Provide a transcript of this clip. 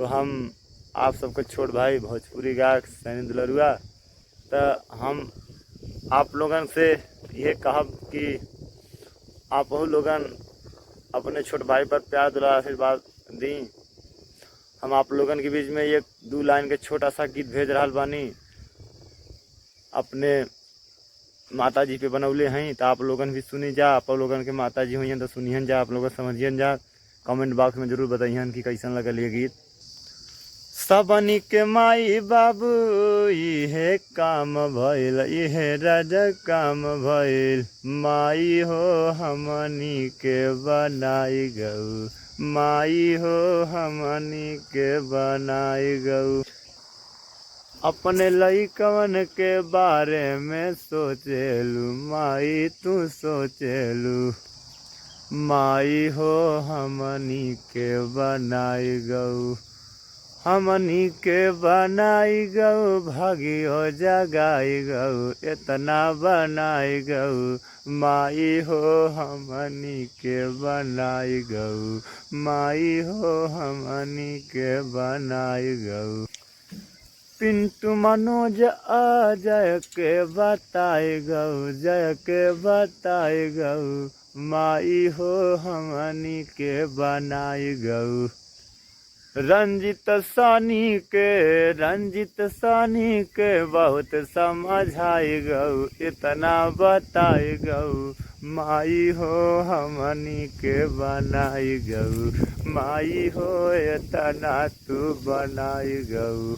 तो हम आप सबके छोट भाई भोजपुरी गायक सैनी दुलरुआ तो हम आप लोगन से ये कहब कि आप लोगन अपने छोट भाई पर प्यार दुलार आशीर्वाद दी। हम आप लोगन के बीच में एक 2 लाइन के छोटा सा गीत भेज रहा बानी, अपने माता जी पे बनौले हैं। तो आप लोगन भी सुनी जा, आप लोगन के माता जी हुई तो सुनिहन जा, आप लोग समझियन जा। कमेंट बॉक्स में जरूर बताइहन कि कैसन लगल ये गीत। सबनी के माई बाबू इहे काम भइल, इहे राजा काम भइल। माई हो हमनी के बनाई गऊ, माई हो हमनी के बनाई गऊ। अपने लइकवन के बारे में सोचेलू, माई तू सोचेलू। माई हो हमनी के बनाई गऊ, हमनी के बनाई गऊ। भागियो जगाई गऊ, इतना बनाई गऊ। माई हो हमनी के बनाई गऊ, माई हो हमनी के बनाई गऊ। पिंटू मनोज अजय के बताई गऊ, जय के बताई गऊ। माई हो हमनी के बनाई गऊ। रंजित सानी के बहुत समझाई गऊ, इतना बताई गऊ। माई हो हमनी के बनाई गऊ, माई हो इतना तू बनाई गऊ।